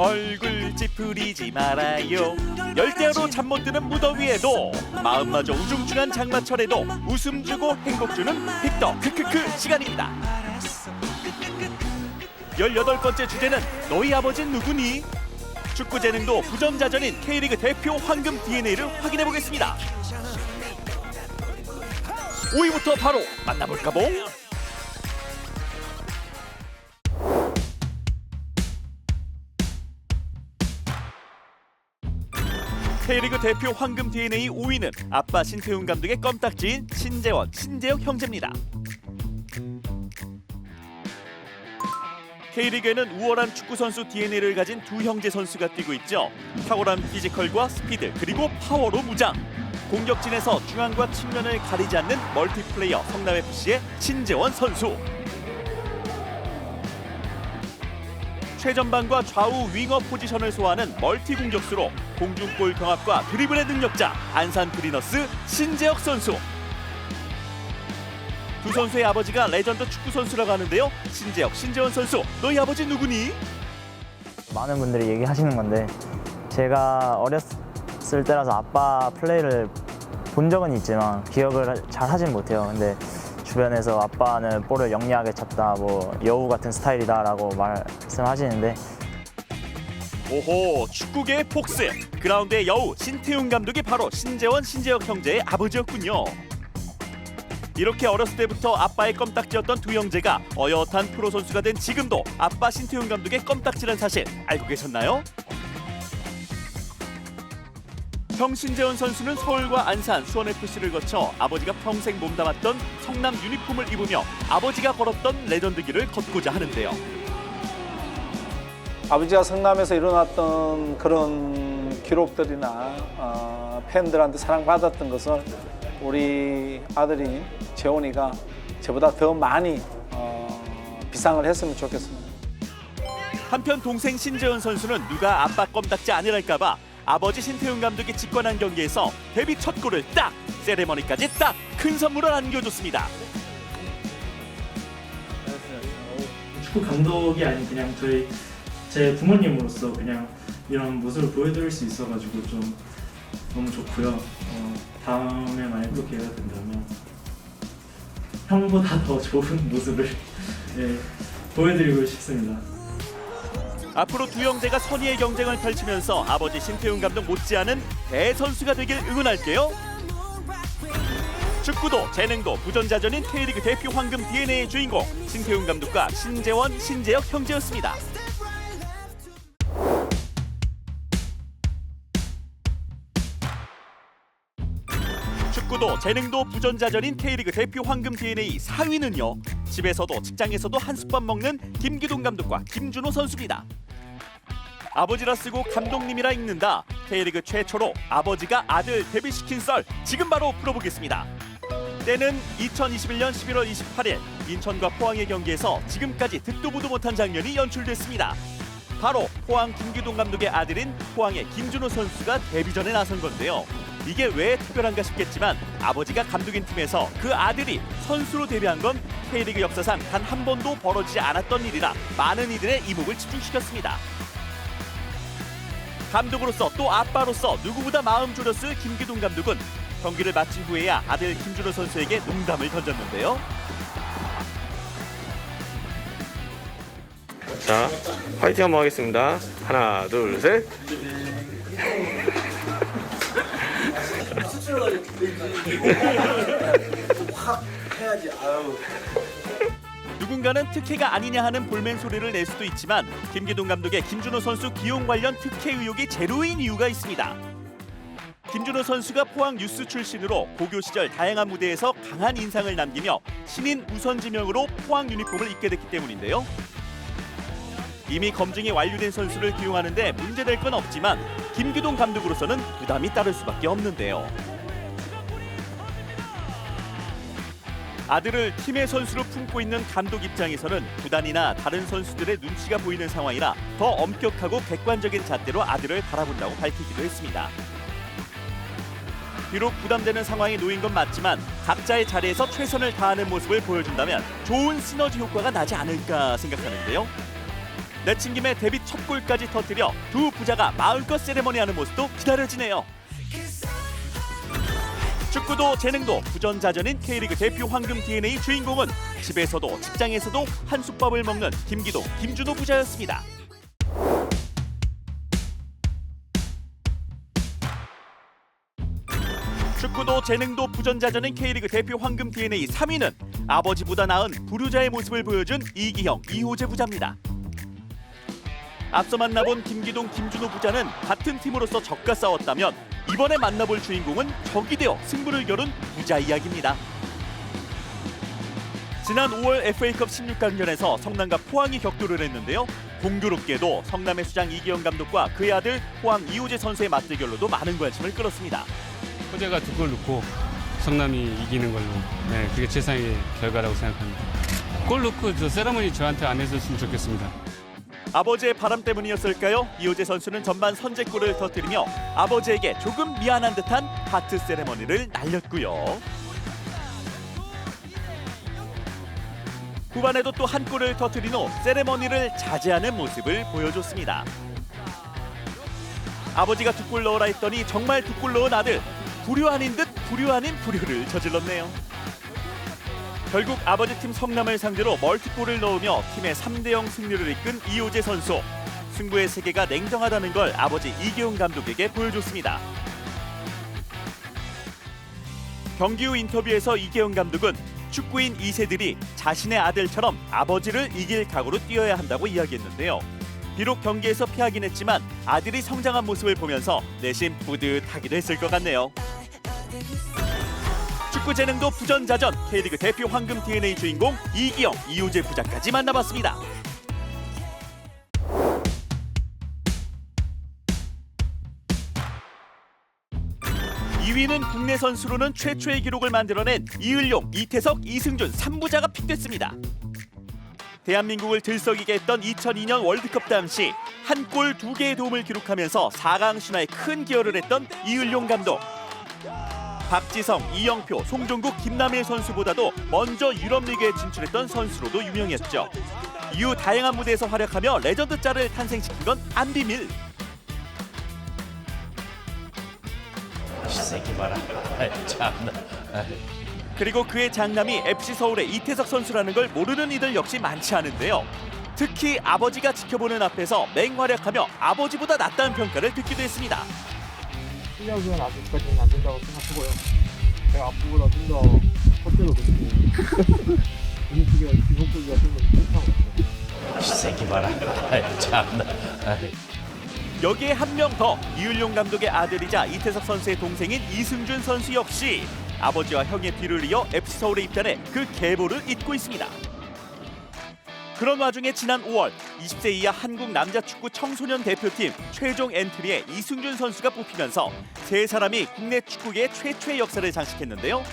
얼굴 찌푸리지 말아요. 열대어로 잠 못 드는 무더위에도 마음마저 우중충한 장마철에도 웃음 주고 행복 주는 빅더 크크크 시간입니다. 18번째 주제는 너희 아버진 누구니? 축구 재능도 부전자전인 K리그 대표 황금 DNA를 확인해 보겠습니다. 5위부터 바로 만나볼까 보. K리그 대표 황금 DNA 5위는 아빠 신태용 감독의 껌딱지인 신재원, 신재혁 형제입니다. K리그에는 우월한 축구선수 DNA를 가진 두 형제 선수가 뛰고 있죠. 탁월한 피지컬과 스피드 그리고 파워로 무장. 공격진에서 중앙과 측면을 가리지 않는 멀티플레이어 성남FC의 신재원 선수. 최전방과 좌우 윙어 포지션을 소화하는 멀티 공격수로 공중볼 경합과 드리블의 능력자 안산 그리너스 신재혁 선수. 두 선수의 아버지가 레전드 축구 선수라고 하는데요. 신재혁, 신재원 선수, 너희 아버지 누구니? 많은 분들이 얘기하시는 건데 제가 어렸을 때라서 아빠 플레이를 본 적은 있지만 기억을 잘 하진 못해요. 근데 주변에서 아빠는 볼을 영리하게 찼다, 뭐 여우 같은 스타일이다라고 말씀하시는데 오호, 축구계의 폭스, 그라운드의 여우 신태용 감독이 바로 신재원, 신재혁 형제의 아버지였군요. 이렇게 어렸을 때부터 아빠의 껌딱지였던 두 형제가 어엿한 프로 선수가 된 지금도 아빠 신태용 감독의 껌딱지란 사실 알고 계셨나요? 형 신재원 선수는 서울과 안산, 수원FC를 거쳐 아버지가 평생 몸담았던 성남 유니폼을 입으며 아버지가 걸었던 레전드 길을 걷고자 하는데요. 아버지가 성남에서 일어났던 그런 기록들이나 팬들한테 사랑받았던 것을 우리 아들인 재원이가 저보다 더 많이 비상을 했으면 좋겠습니다. 한편 동생 신재원 선수는 누가 아빠 껌딱지 아니랄까봐 아버지 신태용 감독이 직관한 경기에서 데뷔 첫 골을 딱! 세레머니까지 딱! 큰 선물을 안겨줬습니다. 축구 감독이 아닌 그냥 제 부모님으로서 그냥 이런 모습을 보여드릴 수 있어가지고 좀 너무 좋고요. 다음에 만약 또 기회가 된다면 형보다 더 좋은 모습을 보여드리고 싶습니다. 앞으로 두 형제가 선의의 경쟁을 펼치면서 아버지 신태용 감독 못지않은 대선수가 되길 응원할게요. 축구도 재능도 부전자전인 K리그 대표 황금 DNA의 주인공 신태용 감독과 신재원, 신재혁 형제였습니다. 축구도 재능도 부전자전인 K리그 대표 황금 DNA 4위는요. 집에서도 직장에서도 한숟밥 먹는 김기동 감독과 김준호 선수입니다. 아버지라 쓰고 감독님이라 읽는다. K리그 최초로 아버지가 아들 데뷔시킨 썰 지금 바로 풀어보겠습니다. 때는 2021년 11월 28일 인천과 포항의 경기에서 지금까지 듣도 보도 못한 장면이 연출됐습니다. 바로 포항 김기동 감독의 아들인 포항의 김준호 선수가 데뷔전에 나선 건데요. 이게 왜 특별한가 싶겠지만 아버지가 감독인 팀에서 그 아들이 선수로 데뷔한 건 K리그 역사상 단 한 번도 벌어지지 않았던 일이라 많은 이들의 이목을 집중시켰습니다. 감독으로서 또 아빠로서 누구보다 마음 졸였을 김기동 감독은 경기를 마친 후에야 아들 김준호 선수에게 농담을 던졌는데요. 자, 화이팅 한번 하겠습니다. 하나, 둘, 셋. 확 해야지. 아유. 누군가는 특혜가 아니냐 하는 볼멘 소리를 낼 수도 있지만 김기동 감독의 김준호 선수 기용 관련 특혜 의혹이 제로인 이유가 있습니다. 김준호 선수가 포항 유스 출신으로 고교 시절 다양한 무대에서 강한 인상을 남기며 신인 우선지명으로 포항 유니폼을 입게 됐기 때문인데요. 이미 검증이 완료된 선수를 기용하는데 문제될 건 없지만 김기동 감독으로서는 부담이 따를 수밖에 없는데요. 아들을 팀의 선수로 품고 있는 감독 입장에서는 구단이나 다른 선수들의 눈치가 보이는 상황이라 더 엄격하고 객관적인 잣대로 아들을 바라본다고 밝히기도 했습니다. 비록 부담되는 상황에 놓인 건 맞지만 각자의 자리에서 최선을 다하는 모습을 보여준다면 좋은 시너지 효과가 나지 않을까 생각하는데요. 내친김에 데뷔 첫 골까지 터뜨려 두 부자가 마음껏 세레머니하는 모습도 기다려지네요. 축구도 재능도 부전자전인 K리그 대표 황금 DNA 주인공은 집에서도 직장에서도 한솥밥을 먹는 김기동, 김준호 부자였습니다. 축구도 재능도 부전자전인 K리그 대표 황금 DNA 3위는 아버지보다 나은 부류자의 모습을 보여준 이기형, 이호재 부자입니다. 앞서 만나본 김기동, 김준호 부자는 같은 팀으로서 적과 싸웠다면 이번에 만나볼 주인공은 적이 되어 승부를 겨룬 부자 이야기입니다. 지난 5월 FA컵 16강전에서 성남과 포항이 격돌을 했는데요. 공교롭게도 성남의 수장 이기영 감독과 그의 아들 포항 이호재 선수의 맞대결로도 많은 관심을 끌었습니다. 호재가 2골 넣고 성남이 이기는 걸로, 그게 최상의 결과라고 생각합니다. 골 넣고 저 세레머니 저한테 안 해줬으면 좋겠습니다. 아버지의 바람 때문이었을까요? 이호재 선수는 전반 선제골을 터뜨리며 아버지에게 조금 미안한 듯한 하트 세레머니를 날렸고요. 후반에도 또 한 골을 터뜨린 후 세레머니를 자제하는 모습을 보여줬습니다. 아버지가 2골 넣으라 했더니 정말 2골 넣은 아들, 불효 아닌 듯 불효 아닌 불효를 저질렀네요. 결국 아버지 팀 성남을 상대로 멀티골을 넣으며 팀의 3대0 승리를 이끈 이호재 선수. 승부의 세계가 냉정하다는 걸 아버지 이기용 감독에게 보여줬습니다. 경기 후 인터뷰에서 이기용 감독은 축구인 2세들이 자신의 아들처럼 아버지를 이길 각오로 뛰어야 한다고 이야기했는데요. 비록 경기에서 피하긴 했지만 아들이 성장한 모습을 보면서 내심 뿌듯하기도 했을 것 같네요. 축구 재능도 부전자전 K리그 대표 황금 DNA 주인공 이기영, 이호재 부자까지 만나봤습니다. (2위는) 국내 선수로는 최초의 기록을 만들어낸 이을용, 이태석, 이승준 3부자가 픽됐습니다. 대한민국을 들썩이게 했던 2002년 월드컵 당시 한 골 2개의 도움을 기록하면서 4강 신화에 큰 기여를 했던 이을용 감독. 박지성, 이영표, 송종국, 김남일 선수보다도 먼저 유럽리그에 진출했던 선수로도 유명했죠. 이후 다양한 무대에서 활약하며 레전드 짤을 탄생시킨 건 안 비밀. 새끼 봐라. 참나. 그리고 그의 장남이 FC 서울의 이태석 선수라는 걸 모르는 이들 역시 많지 않은데요. 특히 아버지가 지켜보는 앞에서 맹활약하며 아버지보다 낫다는 평가를 듣기도 했습니다. 실력은 아직까지는 안 된다고 생각하고요. 제가 앞보다 좀 더 헛대로 됐고 분위기가 기본적이가 좀 더 괜찮은 것 같아요. 새끼 봐라. 참나. 여기에 한 명 더 이을용 감독의 아들이자 이태석 선수의 동생인 이승준 선수 역시 아버지와 형의 뒤를 이어 FC 서울에 입단해 그 계보를 잇고 있습니다. 그런 와중에 지난 5월 20세 이하 한국 남자축구 청소년 대표팀 최종 엔트리에 이승준 선수가 뽑히면서 세 사람이 국내 축구계의 최초의 역사를 장식했는데요.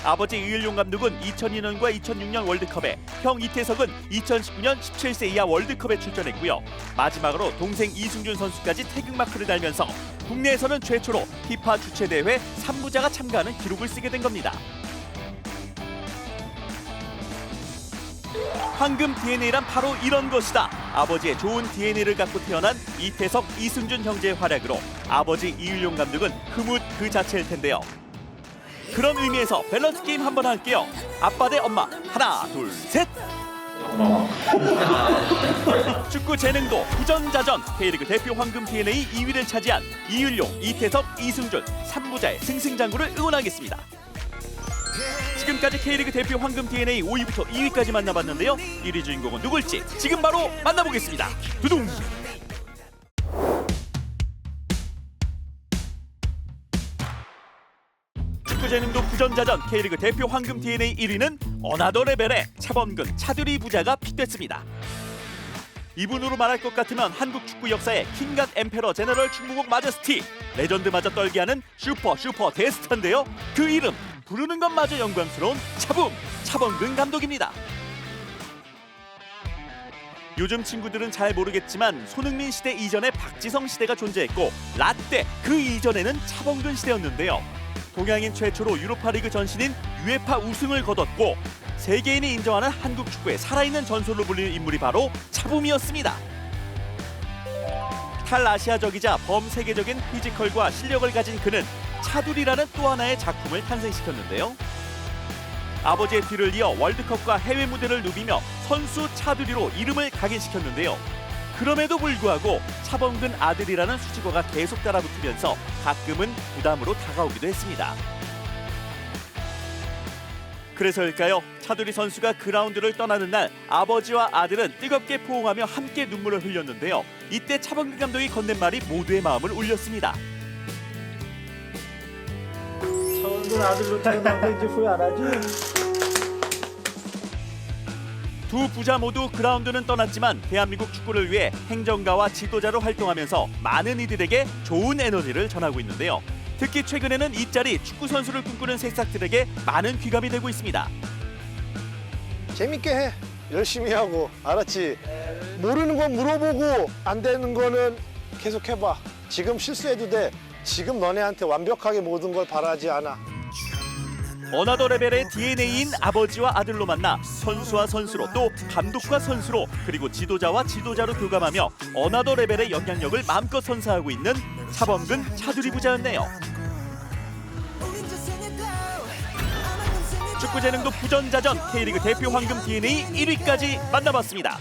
아버지 이을용 감독은 2002년과 2006년 월드컵에, 형 이태석은 2019년 17세 이하 월드컵에 출전했고요. 마지막으로 동생 이승준 선수까지 태극마크를 달면서 국내에서는 최초로 피파 주최대회 3부자가 참가하는 기록을 쓰게 된 겁니다. 황금 DNA란 바로 이런 것이다. 아버지의 좋은 DNA를 갖고 태어난 이태석, 이승준 형제의 활약으로 아버지 이을용 감독은 흐뭇 그 자체일 텐데요. 그런 의미에서 밸런스 게임 한번 할게요. 아빠 대 엄마. 하나, 둘, 셋. 축구 재능도 부전자전 K리그 대표 황금 DNA 2위를 차지한 이을용, 이태석, 이승준 3부자의 승승장구를 응원하겠습니다. 지금까지 K리그 대표 황금 DNA 5위부터 2위까지 만나봤는데요. 1위 주인공은 누굴지 지금 바로 만나보겠습니다. 두둥! 축구 재능도 부전자전 K리그 대표 황금 DNA 1위는 어나더 레벨의 차범근, 차두리 부자가 픽됐습니다. 이분으로 말할 것 같으면 한국 축구 역사의 킹갓 엠페러 제너럴 충무공 마저스티, 레전드마저 떨게하는 슈퍼 대스타인데요. 그 이름 부르는 것마저 영광스러운 차범근 감독입니다. 요즘 친구들은 잘 모르겠지만 손흥민 시대 이전에 박지성 시대가 존재했고 라떼 그 이전에는 차범근 시대였는데요. 동양인 최초로 유로파리그 전신인 UEFA 우승을 거뒀고 세계인이 인정하는 한국 축구의 살아있는 전설로 불리는 인물이 바로 차붐이었습니다. 탈아시아적이자 범세계적인 피지컬과 실력을 가진 그는 차두리라는 또 하나의 작품을 탄생시켰는데요. 아버지의 뒤를 이어 월드컵과 해외 무대를 누비며 선수 차두리로 이름을 각인시켰는데요. 그럼에도 불구하고 차범근 아들이라는 수식어가 계속 따라붙으면서 가끔은 부담으로 다가오기도 했습니다. 그래서일까요? 차두리 선수가 그라운드를 떠나는 날 아버지와 아들은 뜨겁게 포옹하며 함께 눈물을 흘렸는데요. 이때 차범근 감독이 건넨 말이 모두의 마음을 울렸습니다. 차범근 아들로 태어난 거 이제 후회 안 하지? 두 부자 모두 그라운드는 떠났지만 대한민국 축구를 위해 행정가와 지도자로 활동하면서 많은 이들에게 좋은 에너지를 전하고 있는데요. 특히 최근에는 이 자리 축구 선수를 꿈꾸는 새싹들에게 많은 귀감이 되고 있습니다. 재밌게 해. 열심히 하고. 알았지? 모르는 건 물어보고 안 되는 거는 계속 해봐. 지금 실수해도 돼. 지금 너네한테 완벽하게 모든 걸 바라지 않아. 어나더 레벨의 DNA인 아버지와 아들로 만나 선수와 선수로 또 감독과 선수로 그리고 지도자와 지도자로 교감하며 어나더 레벨의 영향력을 마음껏 선사하고 있는 차범근 차두리 부자였네요. 축구 재능도 부전자전 K리그 대표 황금 DNA 1위까지 만나봤습니다.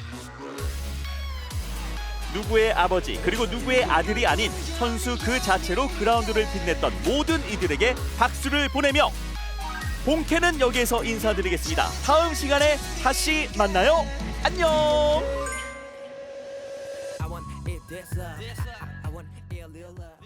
누구의 아버지 그리고 누구의 아들이 아닌 선수 그 자체로 그라운드를 빛냈던 모든 이들에게 박수를 보내며 본캐는 여기에서 인사드리겠습니다. 다음 시간에 다시 만나요. 안녕. I want it this up. I want it a little up.